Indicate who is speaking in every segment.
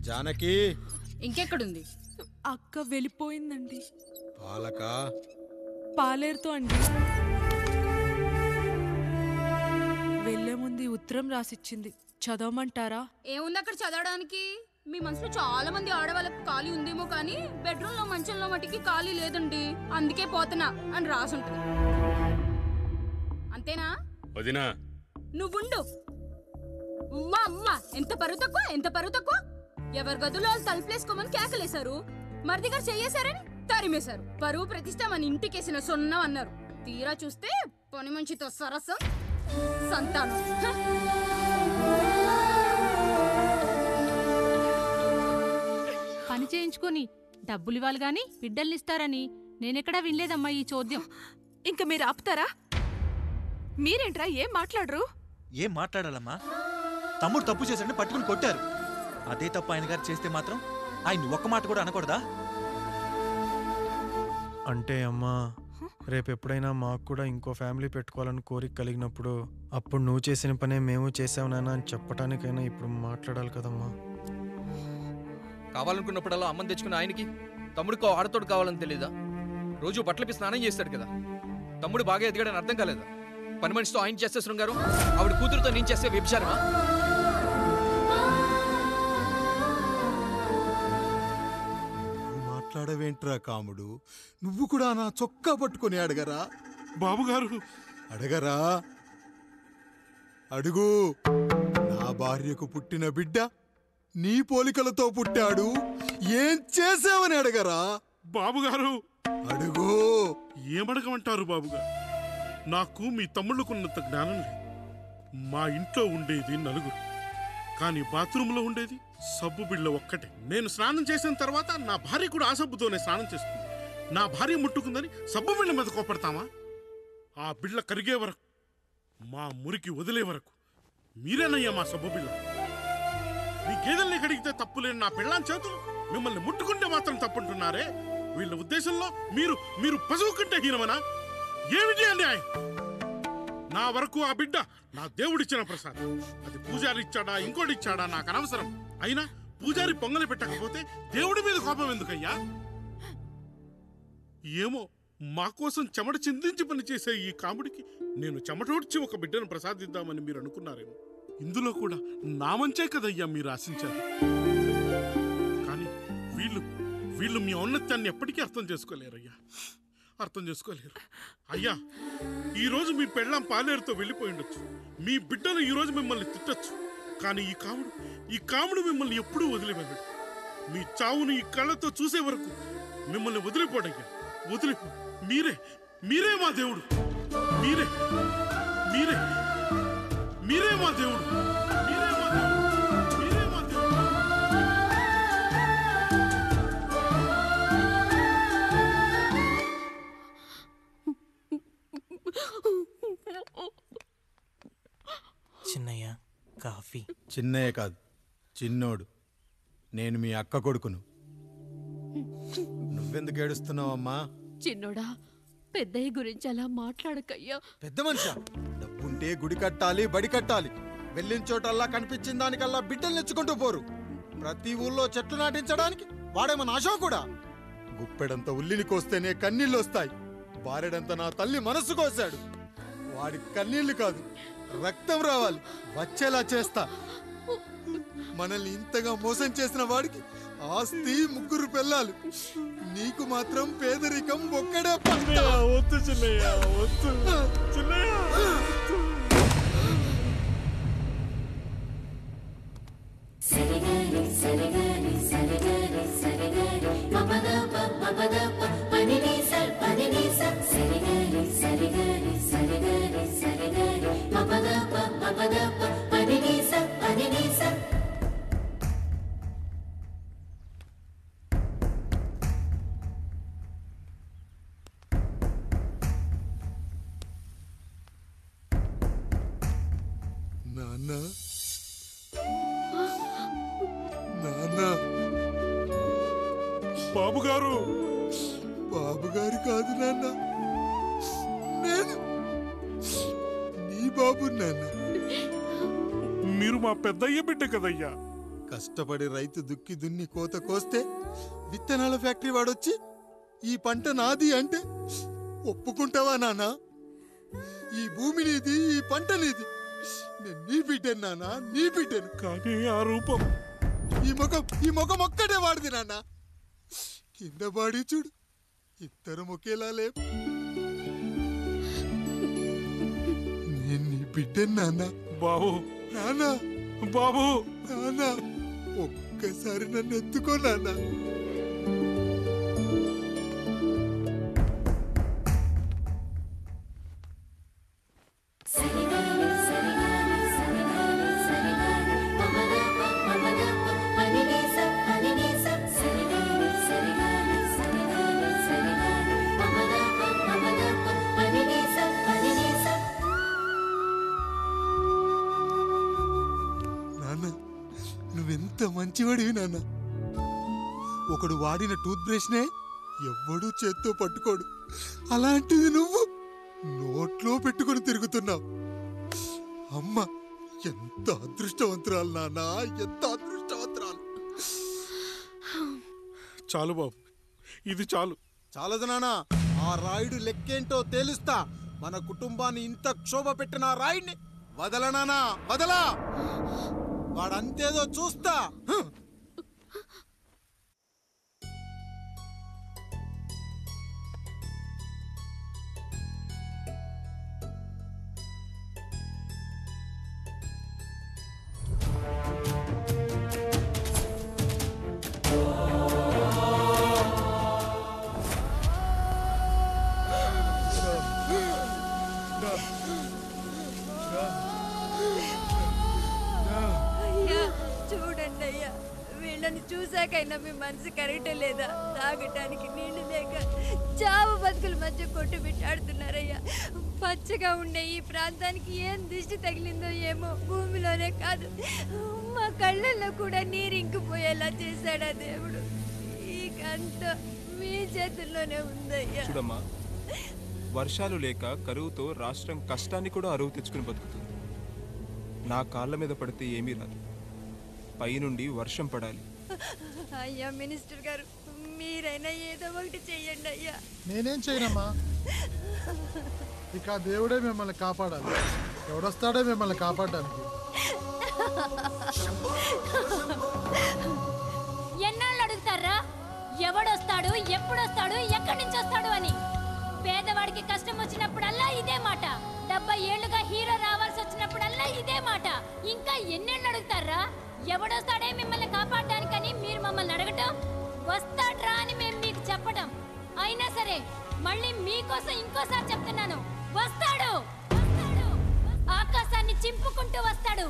Speaker 1: జానకి
Speaker 2: ఇంకెక్కడుంది?
Speaker 3: అక్క వెళ్ళిపోయిందండి.
Speaker 1: పాలక
Speaker 3: పాలేరుతో అండి. వెళ్లే ముందు ఉత్తరం రాసిచ్చింది, చదవమంటారా?
Speaker 2: ఏముంది అక్కడ చదవడానికి? మీ మనసులో చాలా మంది ఆడవాళ్ళకి ఖాళీ ఉందేమో కానీ బెడ్రూమ్ లో మంచంలో మట్టికి ఖాళీ లేదండి, అందుకే పోతున్నా అని రాసుంటది. అంతేనా
Speaker 4: వదినా?
Speaker 2: నువ్వుండు. మా అమ్మ ఎంత పరువు తక్కువ, ఎంత పరువు తక్కువ. ఎవరి గదులో తలుపులేసుకోమని కేకలేశారు, మరిది గారు చెయ్యేశారని తరిమేశారు. పరువు ప్రతిష్ట మన ఇంటికేసిన సొన్నం అన్నారు. తీరా చూస్తే పని మంచితో సరసం, సంతానం.
Speaker 5: పని చేయించుకొని డబ్బులు ఇవ్వాలి గాని బిడ్డల్నిస్తారని నేనెక్కడా వినలేదమ్మా ఈ చోద్యం.
Speaker 3: ఇంక మీరు ఆపుతారా? మీరేంట్రా ఏం మాట్లాడరు?
Speaker 6: ఏం మాట్లాడాలమ్మా? తమ్ముడు తప్పు చేశాడని పట్టుకుని కొట్టారు. అదే తప్పు ఆయన గారు చేస్తే మాత్రం ఆయన ఒక్క మాట కూడా అనకూడదా?
Speaker 7: అంటే అమ్మా, రేపు ఎప్పుడైనా మాకు కూడా ఇంకో ఫ్యామిలీ పెట్టుకోవాలని కోరిక కలిగినప్పుడు అప్పుడు నువ్వు చేసిన పనే మేము చేసావు నాన్న అని చెప్పటానికైనా ఇప్పుడు మాట్లాడాలి కదమ్మా.
Speaker 8: కావాలనుకున్నప్పుడల్లా అమ్మని తెచ్చుకున్న ఆయనకి తమ్ముడికో ఆడతోడు కావాలని తెలీదా? రోజు బట్టలపి స్నానం చేస్తాడు కదా. తమ్ముడు బాగా ఎదిగాడని అర్థం కాలేదా? పని మనిషితో ఆయన చేస్తే శృంగారం, ఆవిడ కూతురుతో నేను చేస్తే వ్యభిచారమా?
Speaker 1: మాట్లాడవేంట్రా కాముడు? నువ్వు కూడా నా చొక్కా పట్టుకొని అడగరా?
Speaker 4: బాబుగారు
Speaker 1: అడగరా? అడుగు. నా భార్యకు పుట్టిన బిడ్డ నీ పోలికలతో పుట్టాడు, ఏం చేసావని అడగరా?
Speaker 4: బాబుగారు
Speaker 1: అడుగు.
Speaker 4: ఏమడగమంటారు బాబుగారు? నాకు మీ తమ్ముళ్ళకున్నంత జ్ఞానం లేదు. మా ఇంట్లో ఉండేది నలుగురు, కానీ బాత్రూంలో ఉండేది సబ్బు బిళ్ళ ఒక్కటే. నేను స్నానం చేసిన తర్వాత నా భార్య కూడా ఆ సబ్బుతోనే స్నానం చేస్తుంది. నా భార్య ముట్టుకుందని సబ్బు బిళ్ళ మీద కోపడతామా? ఆ బిళ్ళ కరిగే వరకు, మా మురికి వదిలే వరకు మీరేనయ్యా మా సబ్బు బిళ్ళ. మీ గేదెల్ని కడిగితే తప్పులేని నా పిల్లాని చేతులు మిమ్మల్ని ముట్టుకుంటే మాత్రం తప్పుంటున్నారే. వీళ్ళ ఉద్దేశంలో మీరు మీరు పశువు కంటే హీనమనా? ఏమిటి అండి ఆయన? నా వరకు ఆ బిడ్డ నా దేవుడిచ్చిన ప్రసాదం. అది పూజారి ఇచ్చాడా ఇంకోటి ఇచ్చాడా నాకు అనవసరం. అయినా పూజారి పొంగలి పెట్టకపోతే దేవుడి మీద కోపం ఎందుకయ్యా? ఏమో, మా కోసం చెమట చిందించి పనిచేసే ఈ కాముడికి నేను చెమటోడ్చి ఒక బిడ్డను ప్రసాదిద్దామని మీరు అనుకున్నారేమో. ఇందులో కూడా నా మంచే కదయ్యా మీరు ఆశించారు. కానీ వీళ్ళు మీ ఔన్నత్యాన్ని ఎప్పటికీ అర్థం చేసుకోలేరయ్యా, అర్థం చేసుకోలేరు. అయ్యా, ఈరోజు మీ పెళ్ళాం పాలేరుతో వెళ్ళిపోయి ఉండొచ్చు, మీ బిడ్డలు ఈరోజు మిమ్మల్ని తిట్టచ్చు, కానీ ఈ కాముడు మిమ్మల్ని ఎప్పుడూ వదిలిపెట్టడు. మీ చావును ఈ కళ్ళతో చూసే వరకు మిమ్మల్ని వదిలిపోడయ్యా, వదిలిపో. మీరే మా దేవుడు, మీరే మీరే మీరే మా దేవుడు, మీరే మా దేవుడు, మీరే మా దేవుడు.
Speaker 6: చిన్నయ్య కాఫీ.
Speaker 1: చిన్నయ్య కాదు, చిన్నోడు. నేను మీ అక్క కొడుకును. నువ్వెందుకు ఏడుస్తున్నావమ్మా?
Speaker 9: చిన్నోడా, పెద్దయ్య గురించి అలా మాట్లాడకయ్యా.
Speaker 1: పెద్ద మనిషి, డబ్బుంటే గుడి కట్టాలి, బడి కట్టాలి. వెళ్ళిన చోటల్లా కనిపించిన దానికల్లా బిడ్డలు నెచ్చుకుంటూ పోరు. ప్రతి ఊళ్ళో చెట్లు నాటించడానికి వాడేమన్నా ఆశో కూడా. గుప్పెడంత ఉల్లిని కోస్తేనే కన్నీళ్ళు వస్తాయి. బారెడంత నా తల్లి మనసు కోసాడు. వాడి కన్నీళ్లు కాదు, రక్తం రావాలి, వచ్చేలా చేస్తా. మనల్ని ఇంతగా మోసం చేసిన వాడికి ఆస్తి, 3 పిల్లలు. నీకు మాత్రం పేదరికం ఒక్కడే.
Speaker 4: వద్దు చిన్నయ్య, వద్దు చిన్నయ్య.
Speaker 1: నాన్న, నాన్న.
Speaker 4: బాబుగారు,
Speaker 1: బాబుగారు కాదు నాన్న, నేను నీ బాబు నాన్న.
Speaker 4: మీరు మా పెద్దయ్య బిడ్డ కదయ్యా.
Speaker 1: కష్టపడి రైతు దుక్కి దున్ని కోత కోస్తే విత్తనాల ఫ్యాక్టరీ వాడొచ్చి ఈ పంట నాది అంటే ఒప్పుకుంటావా నాన్న? ఈ భూమి నీది, ఈ పంట నీది. నేను నీ బిడ్డను నాన్న, నీ బిడ్డను.
Speaker 4: కానీ ఆ రూపం,
Speaker 1: ఈ ముఖం ఒక్కటే వాడిది నాన్న. కింద బాడీ చూడు, ఇద్దరం ఒకేలా లేవు. నేను నీ బిడ్డను నాన్న.
Speaker 4: బాబు,
Speaker 1: నాన్న,
Speaker 4: బాబు,
Speaker 1: నాన్న, ఒక్కసారి నన్ను ఎత్తుకో నాన్న. నువ్వెంత మంచివాడివి నాన్న. ఒకడు వాడిన టూత్ బ్రష్నే ఎవ్వడూ చేత్తో పట్టుకోడు. అలాంటిది నువ్వు నోట్లో పెట్టుకుని తిరుగుతున్నావు. అమ్మ ఎంత అదృష్టవంతురాలు నాన్న, ఎంత అదృష్టవంతురాలు.
Speaker 4: చాలు బాబు, ఇది చాలు.
Speaker 1: చాలదు నాన్న. ఆ రాయుడు లెక్కేంటో తేలుస్తా. మన కుటుంబాన్ని ఇంత క్షోభ పెట్టిన ఆ రాయుడిని వదలనానా, వదలా. వాడంతేదో చూస్తా.
Speaker 10: చూడండి అయ్యా, వీళ్ళని చూసాకైనా మీ మనసు కరెక్టే లేదా? తాగటానికి నీళ్లు లేక చావు బతుకుల మధ్య కొట్టు బిట్టాడుతున్నారయ్యా. పచ్చగా ఉండే ఈ ప్రాంతానికి ఏం దిష్టి తగిలిందో ఏమో. భూమిలోనే కాదు, మా కళ్ళల్లో కూడా నీరు ఇంకిపోయేలా చేశాడా దేవుడు. ఈ కంట మీ చేతుల్లోనే ఉందయ్యా.
Speaker 11: చూడమ్మా, వర్షాలు లేక కరువుతో రాష్ట్రం కష్టాన్ని కూడా అరువు తెచ్చుకుని బతుకుతుంది. నా కాళ్ళ మీద పడితే ఏమీ రాదు, పైనుండి వర్షం పడాలి.
Speaker 10: అయ్యా మినిస్టర్ గారు, మీరైనా ఏదో ఒకటి చెయ్యండి అయ్యా.
Speaker 12: నేనేం చేయనమ్మా, ఇక దేవుడే మిమ్మల్ని కాపాడాలి. ఎవడొస్తాడే మిమ్మల్ని కాపాడడానికి?
Speaker 13: ఎన్నాళ్ళు అడుగుతారా ఎవడొస్తాడు, ఎప్పుడొస్తాడు, ఎక్కడి నుంచి వస్తాడు అని? పేదవాడికి కష్టం వచ్చినప్పుడల్లా ఇదే మాట. 70 ఏళ్లుగా హీరో రావాల్సి వచ్చినప్పుడల్లా ఇదే మాట. ఇంకా ఎన్నేళ్ళు అడుగుతారా? ఎవడొస్తాడే మిమ్మల్ని కాపాడడానికని మీరు మమ్మల్ని అడగటం, వస్తాడ్రా అని మేము మీకు చెప్పడం. అయినా సరే మళ్ళీ మీకోసం ఇంకోసారి చెప్తున్నాను, వస్తాడు. ఆకాశాన్ని చింపుకుంటూ వస్తాడు,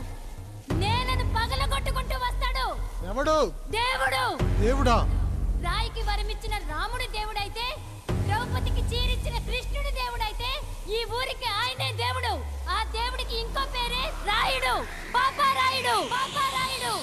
Speaker 13: నేలను పగలగొట్టుకుంటూ వస్తాడు.
Speaker 12: ఎవడు?
Speaker 13: దేవుడు.
Speaker 12: దేవుడా?
Speaker 13: రాయికి వరమిచ్చిన రాముడు దేవుడైతే, ద్రౌపదికి చీరిచ్చిన కృష్ణుడు దేవుడైతే, ఈ ఊరికి ఆయనే దేవుడు. ఆ దేవుడికి ఇంకో పేరే రాయుడు, పాపా రాయుడు, పాపా రాయుడు.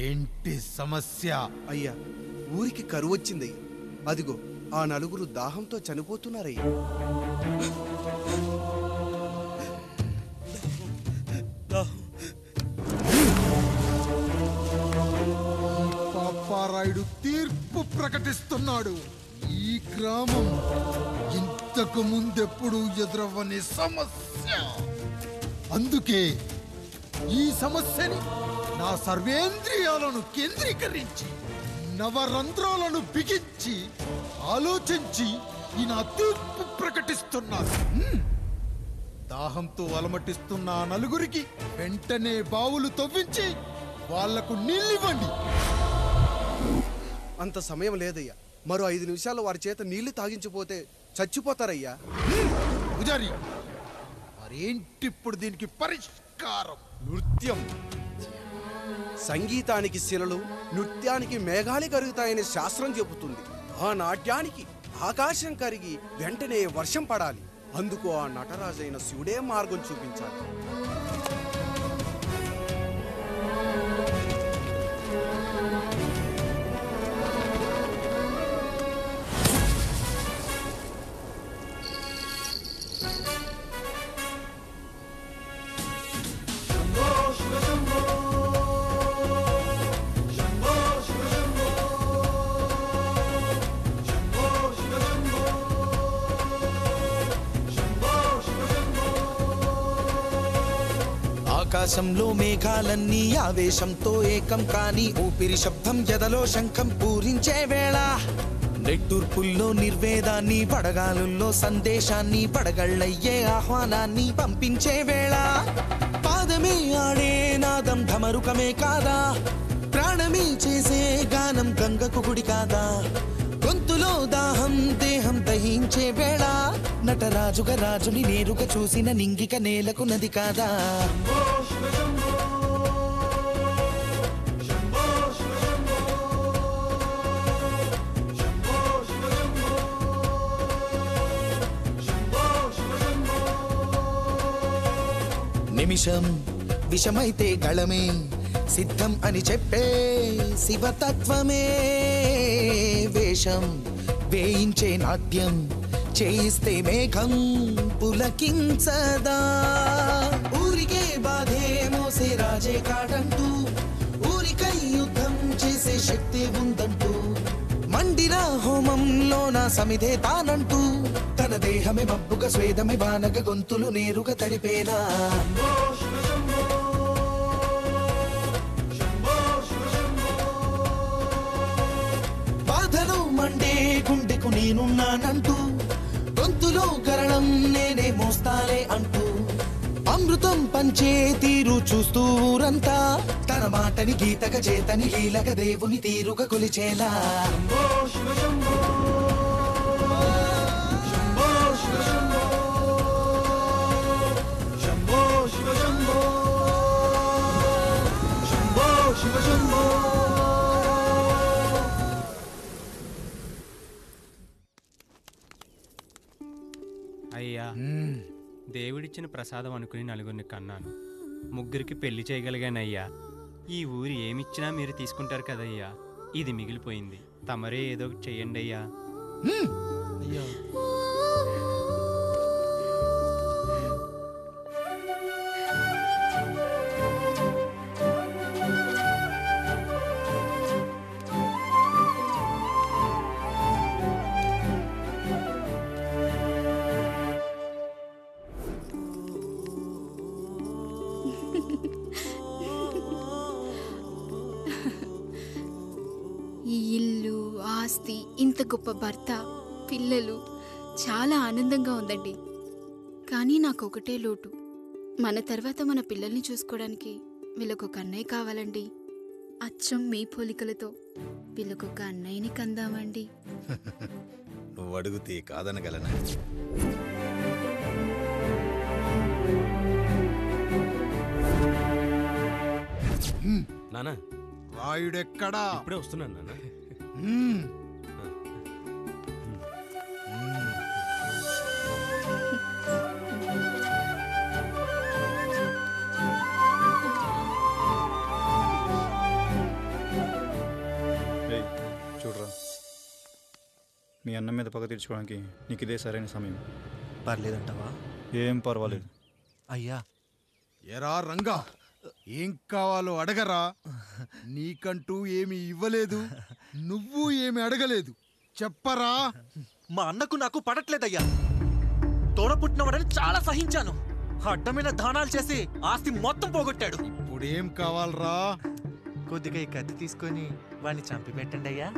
Speaker 1: ఏంటి సమస్య?
Speaker 14: అయ్యా, ఊరికి కరువు వచ్చిందయ్యా. అదిగో ఆ నలుగురు దాహంతో చనిపోతున్నారయ్యా.
Speaker 1: పాపారాయుడు తీర్పు ప్రకటిస్తున్నాడు. ఈ గ్రామం ఇంతకు ముందెప్పుడు ఎదురవ్వని సమస్య. అందుకే ఈ సమస్యని నా సర్వేంద్రియాలను కేంద్రీకరించి, నవరంధ్రాలను బిగించి ఆలోచించి ఈ నా తీర్పు ప్రకటిస్తున్నాను. దాహంతో అలమటిస్తున్న ఆ నలుగురికి వెంటనే బావులు తవ్వించి వాళ్లకు నీళ్ళివ్వండి.
Speaker 14: అంత సమయం లేదయ్యా. మరో 5 నిమిషాల్లో వారి చేత నీళ్లు తాగించిపోతే చచ్చిపోతారయ్యా.
Speaker 1: పూజారి, ఆ
Speaker 14: మరేంటి ఇప్పుడు దీనికి పరిష్కారం? నృత్యం. సంగీతానికి శిలలు, నృత్యానికి మేఘాలు కరుగుతాయని శాస్త్రం చెబుతుంది. ఆ నాట్యానికి ఆకాశం కరిగి వెంటనే వర్షం పడాలి. అందుకు ఆ నటరాజైన శివుడే మార్గం చూపించాలి.
Speaker 15: ఆకాశంలో మేఘాలన్నీ ఆవేశంతో ఏకం కాని ఊపిరి శబ్దం ఎదలో శంఖం పూరించే వేళ, నెట్టూర్పుల్లో నిర్వేదాన్ని పడగాలుల్లో సందేశాన్ని పడగళ్ళయ్యే ఆహ్వానాన్ని పంపించే వేళ, పాదమే ఆడే నాదం ఢమరుకమే కాదా, ప్రాణమే చేసే గానం గంగకు గుడి కాదా, గొంతులో దాహం దేహం దహించే వేళ, నటరాజుగా రాజుని నేరుగా చూసిన నింగిక నేలకు నది కాదా. నిమిషం విషమైతే గళమే సిద్ధం అని చెప్పే శివతత్వమే, వేషం వేయించే నాట్యం చేయిస్తే మేఘం పులకించదా, ఊరికే బాధే మోసే రాజే కాడంటూ ఊరికై యుద్ధం చేసే శక్తి ఉందంటూ, మండిన హోమంలో నా సమిధే తానంటూ తన దేహమే మబ్బుగా స్వేదమే బానగ గొంతులు నేరుగా తడిపేనా. బాధను మండే గుండెకు నేనున్నానంటూ గొంతులో కరణం నేనే మోస్తాలే అంటూ, అమృతం పంచే తీరు చూస్తూ ఊరంతా తన మాటని గీతగా చేతని లీలగా దేవుని తీరుగా కొలిచేలా.
Speaker 16: అయ్యా, దేవుడిచ్చిన ప్రసాదం అనుకుని నలుగురిని కన్నాను, ముగ్గురికి పెళ్లి చేయగలిగానయ్యా. ఈ ఊరు ఏమిచ్చినా మీరు తీసుకుంటారు కదయ్యా, ఇది మిగిలిపోయింది, తమరే ఏదో ఒకటి చెయ్యండి అయ్యా.
Speaker 7: అయ్యా
Speaker 17: ఈ ఇల్లు, ఆస్తి, ఇంత గొప్ప భర్త, పిల్లలు, చాలా ఆనందంగా ఉందండి. కానీ నాకు ఒకటే లోటు, మన తర్వాత మన పిల్లల్ని చూసుకోవడానికి వీళ్ళకొక అన్నయ్య కావాలండి. అచ్చం మీ పోలికలతో వీళ్ళకొక అన్నయ్యని కందామండి.
Speaker 18: నువ్వు అడిగితే కాదనగలనా?
Speaker 19: నానా
Speaker 1: రాయుడెక్కడా?
Speaker 19: ఇప్పుడే వస్తున్నాను నాన్న.
Speaker 20: చూడరా, మీ అన్నం మీద పగ తీర్చుకోవడానికి నీకు ఇదే సరైన సమయం.
Speaker 6: పర్లేదంటావా?
Speaker 20: ఏం పర్వాలేదు.
Speaker 6: అయ్యా.
Speaker 1: ఎరా రంగా, ఏం కావాలో అడగరా. నీకంటూ ఏమి ఇవ్వలేదు, నువ్వు ఏమి అడగలేదు, చెప్పరా.
Speaker 6: మా అన్నకు నాకు పడట్లేదయ్యా. తోడపుట్టినవాడని చాలా సహించాను, అడ్డమైన దానాలు చేసి ఆస్తి మొత్తం పోగొట్టాడు.
Speaker 1: ఇప్పుడేం కావాలరా?
Speaker 6: కొద్దిగా ఈ కత్తి తీసుకొని వాడిని చంపి పెట్టండి అయ్యా.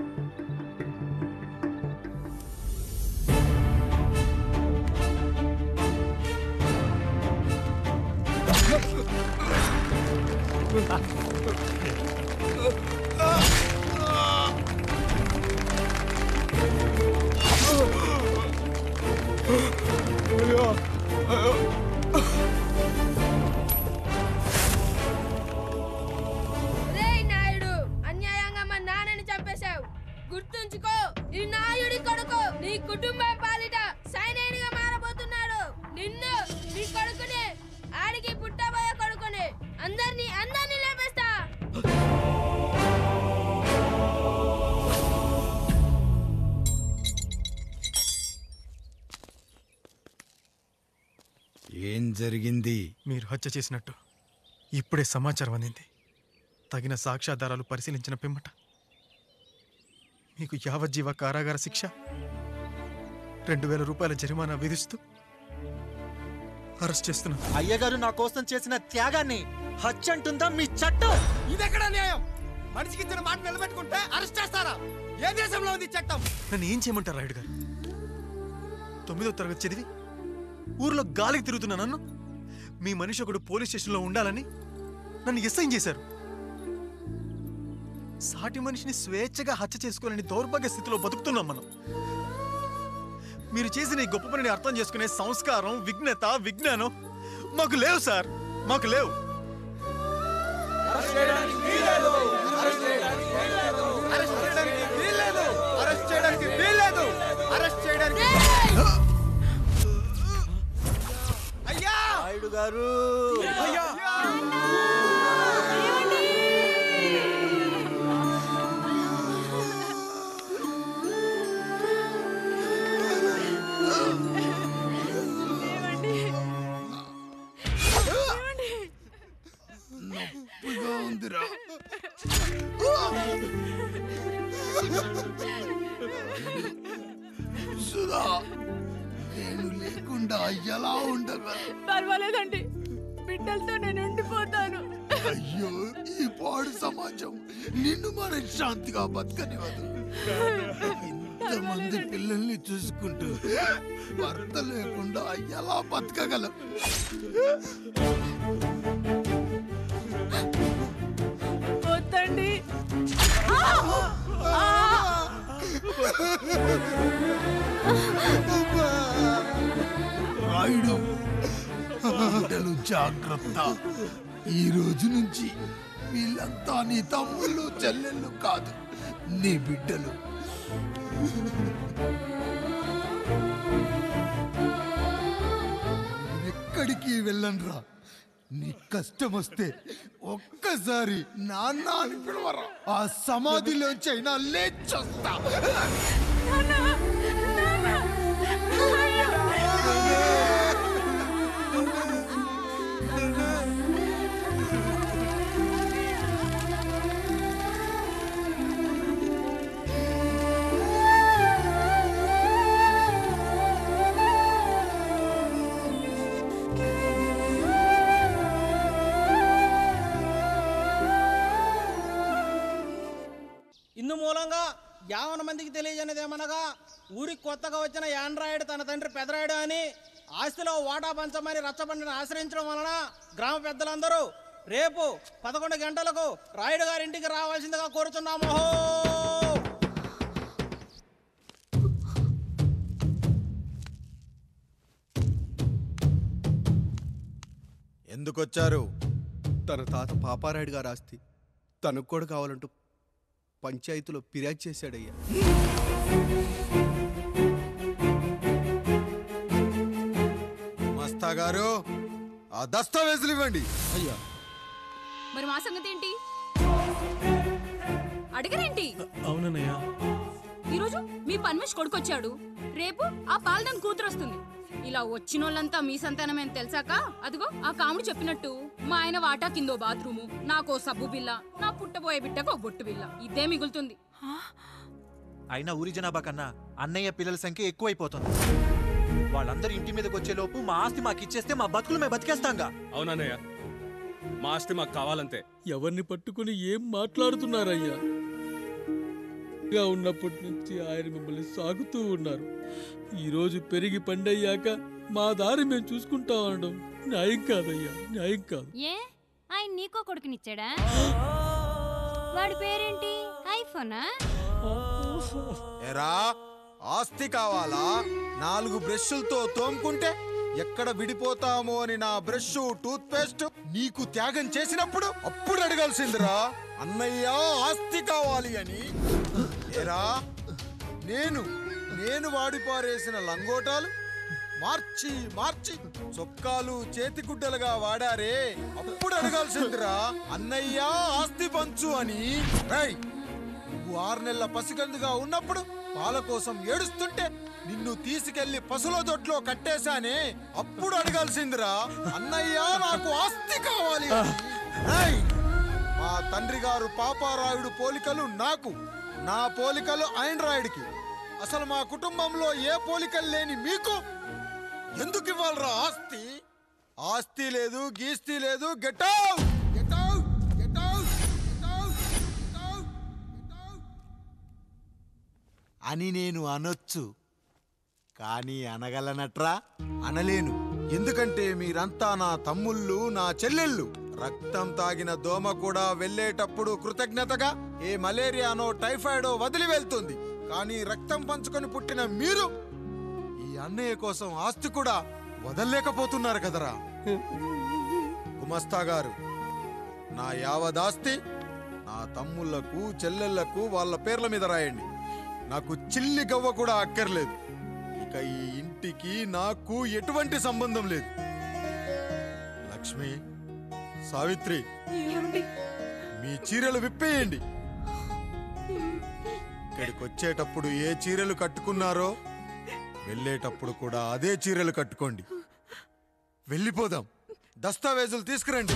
Speaker 1: అయ్యా
Speaker 21: కుటుంబం పాలిట సైనికుడిగా మారబోతున్నాడు. నిన్ను, నీ కొడుకుని, ఆడికి పుట్టబోయే కొడుకుని అందరినీ లేపేస్తా.
Speaker 18: ఏం జరిగింది?
Speaker 7: మీరు హత్య చేసినట్టు ఇప్పుడే సమాచారం అందింది. తగిన సాక్ష్యాధారాలు పరిశీలించిన పిమ్మట మీకు యావజ్జీవ కారాగార శిక్ష, 2000 రూపాయల జరిమానా విధిస్తూ అరెస్ట్ చేస్తున్నాను.
Speaker 6: అయ్యగారు నా కోసం చేసిన త్యాగాన్ని హత్య అంటుందా మీ చట్టం?
Speaker 14: ఇదెక్కడ న్యాయం? మనిషికి ఇచ్చిన మాట నిలబెట్టుకుంటే అరెస్ట్ చేస్తారా? ఏ దేశంలో ఉంది చట్టం?
Speaker 7: నన్ను ఏం చేయమంటారు రాయుడు గారు? 9వ తరగతి చదివి ఊర్లో గాలికి తిరుగుతున్నా నన్ను మీ మనిషి ఒకడు పోలీస్ స్టేషన్లో ఉండాలని నన్ను ఎస్ఐన్ చేశారు. సాటి మనిషిని స్వేచ్ఛగా హత్య చేసుకోవాలని దౌర్భాగ్య స్థితిలో బతుకుతున్నాం మనం. మీరు చేసిన ఈ గొప్ప పనిని అర్థం చేసుకునే సంస్కారం, విజ్ఞత, విజ్ఞానం మాకు లేవు సార్, మాకు లేవు.
Speaker 14: అయ్యా
Speaker 6: రాయుడు గారు,
Speaker 14: అయ్యా
Speaker 18: నొప్పిగా ఉందిరా. సుధా, నేను లేకుండా ఎలా ఉండగలను?
Speaker 21: పర్వాలేదండి, బిడ్డలతో నేను ఉండిపోతాను.
Speaker 18: అయ్యో, ఈ పాడు సమాజం నిన్ను మనశ్శాంతిగా బతకనివ్వదు. ఇంతమంది పిల్లల్ని చూసుకుంటూ భర్త లేకుండా ఎలా బతకగలం?
Speaker 21: వద్దండి.
Speaker 18: రాయుడు, బిడ్డలు జాగ్రత్త. ఈ రోజు నుంచి వీళ్ళంతా నీ తమ్ముళ్ళు చెల్లెళ్ళు కాదు, నీ బిడ్డలు. ఎక్కడికి వెళ్ళనురా. నీ కష్టం వస్తే ఒక్కసారి నాన్న అని పిలవరా. ఆ సమాధిలోంచి అయినా లేచొస్తా.
Speaker 22: ఇందు మూలంగా 50 మందికి తెలియజేయనిదేమనగా, ఊరికి కొత్తగా వచ్చిన యాండ్రాయిడ్ తన తండ్రి పెదరాయుడు అని ఆస్తిలో వాటా పంచమని రచ్చబండిని ఆశ్రయించడం వలన గ్రామ పెద్దలందరూ రేపు 11 గంటలకు రాయుడు గారింటికి రావాల్సిందిగా కోరుచున్నాము.
Speaker 14: ఎందుకొచ్చారు? తన తాత పాపారాయుడు గారు ఆస్తి తనకు కూడా కావాలంటూ పంచాయతీలో ఫిర్యాదు చేశాడయ్యా. మస్తా గారు, ఆ దస్తావేజులు ఇవ్వండి.
Speaker 2: అయ్యా, మరి మా సంగతి ఏంటి? అడగరేంటి?
Speaker 7: అవునన్నయ్యా,
Speaker 2: ఈరోజు మీ పన్మేష్ కొడుకొచ్చాడు, రేపు ఆ పాల్దాన్ కూతురు వస్తుంది. ఇలా వచ్చినోళ్ళంతా మీ సంతానమని తెలిసాక అదిగో ఆ కాముడు చెప్పినట్టు మా ఆయన వాటా కిందో బాత్రూము, నాకో సబ్బు బిల్ల, నా పుట్టబోయే బిడ్డకో బొట్టు బిల్ల, ఇదే మిగులుతుంది.
Speaker 6: అయినా ఊరి జనాభా కన్నా అన్నయ్య పిల్లల సంఖ్య ఎక్కువైపోతుంది. వాళ్ళందరూ ఇంటి మీదకి వచ్చే లోపు మా ఆస్తి మాకు ఇచ్చేస్తే మా బతుకులు మేము బతికేస్తాంగా.
Speaker 19: అవునన్నయ్య, మా ఆస్తి మాకు కావాలంతే.
Speaker 23: ఎవరిని పట్టుకుని ఏం మాట్లాడుతున్నారయ్యా? ఉన్నప్పటి నుంచి ఆయన మిమ్మల్ని సాగుతూ ఉన్నారు. ఈరోజు పెరిగి పండయ్యాక మా దారి మేము చూసుకుంటాం అనడం న్యాయం కాదయ్యా, న్యాయం కాదు.
Speaker 13: ఏ ఆయన నీకో కొడుకునిచ్చాడా? వాడి పేరేంటి? ఐఫోనా?
Speaker 1: ఎరా, ఆస్తి కావాలా? 4 బ్రష్లతో తోముకుంటే ఎక్కడ విడిపోతామో అని నా బ్రష్, టూత్ పేస్ట్ నీకు త్యాగం చేసినప్పుడు అప్పుడు అడగాల్సిందిరా, అన్నయ్య ఆస్తి కావాలి అని. ఎరా, నేను వాడిపారేసిన లంగోటాలు మార్చి మార్చి చొక్కాలు చేతిగుడ్డలుగా వాడారే, అప్పుడు అడగాల్సిందిరా అన్నయ్య ఆస్తి పంచు అని. రేయ్, నువ్వు 6 నెలల పసికందుగా ఉన్నప్పుడు పాల కోసం ఏడుస్తుంటే నిన్ను తీసుకెళ్లి పశువుల దొడ్లో కట్టేశానే, అప్పుడు అడగాల్సిందిరా అన్నయ్య నాకు ఆస్తి కావాలి అని. రేయ్, మా తండ్రి గారు పాపారాయుడు పోలికలు నాకు, నా పోలికలు ఆండ్రాయిడ్కి. అసలు మా కుటుంబంలో ఏ పోలికలు లేని మీకు ఎందుకు ఇవ్వాలరా ఆస్తి? ఆస్తి లేదు, గీస్తి లేదు. Get out, get out, get out, get out, get out అని నేను అనొచ్చు, కానీ అనగలనట్రా? అనలేను. ఎందుకంటే మీరంతా నా తమ్ముళ్ళు, నా చెల్లెళ్ళు. రక్తం తాగిన దోమ కూడా వెళ్ళేటప్పుడు కృతజ్ఞతగా ఏ మలేరియానో టైఫాయిడో వదిలి వెళ్తుంది. కానీ రక్తం పంచుకొని పుట్టిన మీరు ఈ అన్నయ్య కోసం ఆస్తి కూడా వదల్లేకపోతున్నారు కదరా. గుమస్తా గారు, నా యావదాస్తి నా తమ్ముళ్లకు చెల్లెళ్లకు వాళ్ళ పేర్ల మీద రాయండి. నాకు చిల్లి గవ్వ కూడా అక్కర్లేదు. ఇక ఈ ఇంటికి నాకు ఎటువంటి సంబంధం లేదు. లక్ష్మి, సావిత్రి, మీ చీరలు విప్పేయండి. ఇక్కడికి వచ్చేటప్పుడు ఏ చీరలు కట్టుకున్నారో వెళ్ళేటప్పుడు కూడా అదే చీరలు కట్టుకోండి. వెళ్ళిపోదాం. దస్తావేజులు తీసుకురండి.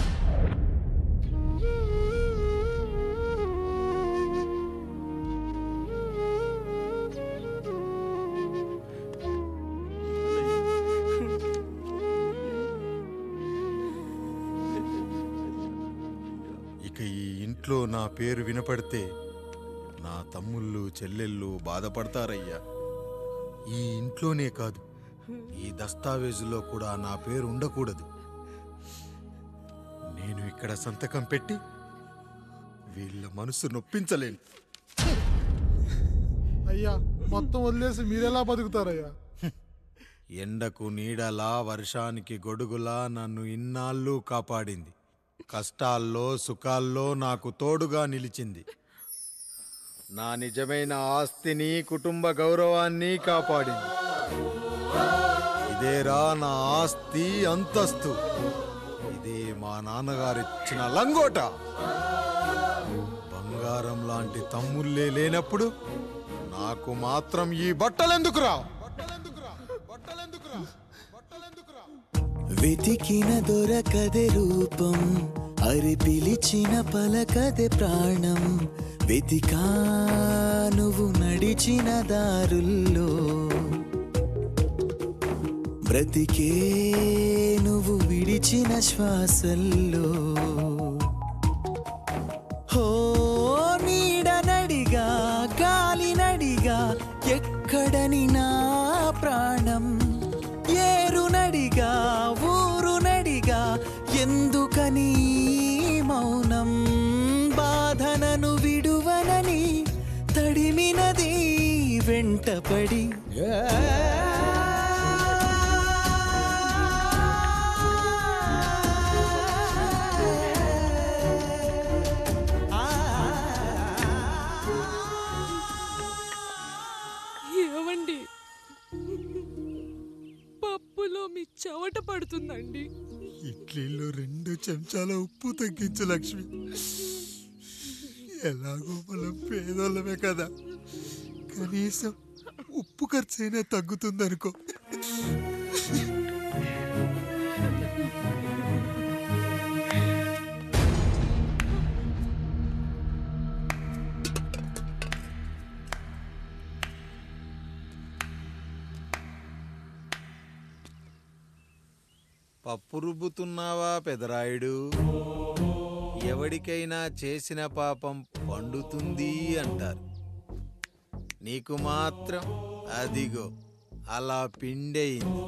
Speaker 1: ఇక ఈ ఇంట్లో నా పేరు వినపడితే నా తమ్ముళ్ళు చెల్లెళ్ళు బాధపడతారయ్యా. ఈ ఇంట్లోనే కాదు, ఈ దస్తావేజులో కూడా నా పేరు ఉండకూడదు. నేను ఇక్కడ సంతకం పెట్టి వీళ్ళ మనసు నొప్పించలేను.
Speaker 12: అయ్యా, మొత్తం వదిలేసి మీరెలా బతుకుతారయ్యా?
Speaker 1: ఎండకు నీడలా, వర్షానికి గొడుగులా నన్ను ఇన్నాళ్ళు కాపాడింది. కష్టాల్లో సుఖాల్లో నాకు తోడుగా నిలిచింది. నా నిజమైన ఆస్తిని, కుటుంబ గౌరవాన్ని కాపాడింది. ఇదేరా నా ఆస్తి, అంతస్తు. ఇదే మా నాన్నగారిచ్చిన లంగోట. బంగారం లాంటి తమ్ముళ్ళే లేనప్పుడు నాకు మాత్రం ఈ బట్టలెందుకురా?
Speaker 15: వెతికిన దొరకదే రూపం, అరి పిలిచిన పలకదే ప్రాణం. వెతికా నువ్వు నడిచిన దారుల్లో, బ్రతికే నువ్వు విడిచిన శ్వాసల్లో. హో నీడనడిగా, గాలినడిగా, ఎక్కడని నా ప్రాణం. ఏరునడిగా, ఊరునడిగా, ఎందుకని మౌనం. బాధనను విడువనని తడిమినది వెంటపడి.
Speaker 21: ఏమండి, పప్పులో మీ చెవట పడుతుందండి.
Speaker 1: ఇడ్లీలో 2 చెంచాల ఉప్పు తగ్గించు లక్ష్మి. ఎలాగో మనం పేదోళ్ళమే కదా, కనీసం ఉప్పు ఖర్చైనా తగ్గుతుందనుకో. పప్పు రుబ్బుతున్నావా పెదరాయుడు? ఎవడికైనా చేసిన పాపం పండుతుంది అంటారు. నీకు మాత్రం అదిగో అలా పిండయింది.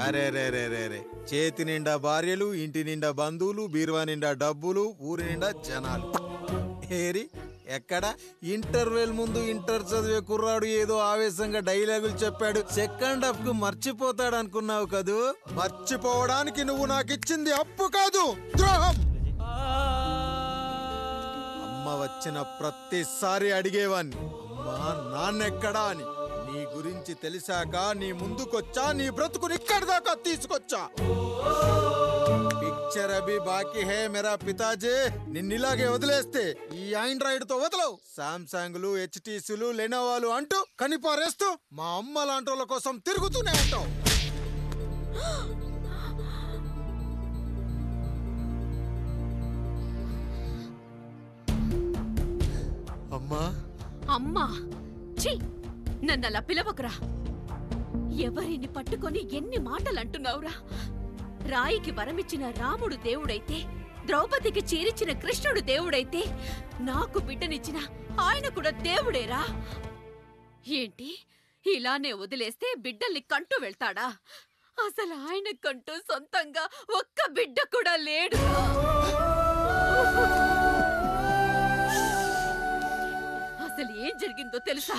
Speaker 1: అరే రే రే రే రే, చేతి నిండా భార్యలు, ఇంటి నిండా బంధువులు, బీరువా నిండా డబ్బులు, ఊరి నిండా జనాలు. ఏరి ఎక్కడ? ఇంటర్వెల్ ముందు ఇంటర్ చదివే కుర్రాడు ఏదో ఆవేశంగా డైలాగులు చెప్పాడు, సెకండ్ హాఫ్ కు మర్చిపోతాడు అనుకున్నావు కదూ? మర్చిపోవడానికి నువ్వు నాకు ఇచ్చింది అప్పు కాదు, ద్రోహం. అమ్మ వచ్చిన ప్రతిసారి అడిగేవాణ్ణి, అమ్మా నాన్నెక్కడా అని. నీ గురించి తెలిసాక నీ ముందుకొచ్చా, నీ బ్రతుకుని ఇక్కడి దాకా తీసుకొచ్చా. పిక్చర్ అభి బాకీ హే మేరా పితాజీ. నిన్నిలాగే వదిలేస్తే ఈ ఆండ్రాయిడ్ తో వదలవు. సామ్సంగ్లు, హెచ్టీసీలు, లెనోవాలు అంటూ కనిపారేస్తూ మా అమ్మ లాంటి వాళ్ళ కోసం తిరుగుతూనే ఉంటావు.
Speaker 7: అమ్మా
Speaker 9: అమ్మా ఛీ నన్నలా పిలవకురా. ఎవరిని పట్టుకొని ఎన్ని మాటలు అంటున్నావురా? రాయికి వరమిచ్చిన రాముడు దేవుడైతే, ద్రౌపదికి చీరిచ్చిన కృష్ణుడు దేవుడైతే, నాకు బిడ్డనిచ్చిన ఆయన కూడా దేవుడేరా. ఏంటి ఇలానే వదిలేస్తే బిడ్డల్ని కంటూ వెళ్తాడా? అసలు ఆయన కంటూ సొంతంగా ఒక్క బిడ్డ కూడా లేడు. అసలు ఏం జరిగిందో తెలుసా?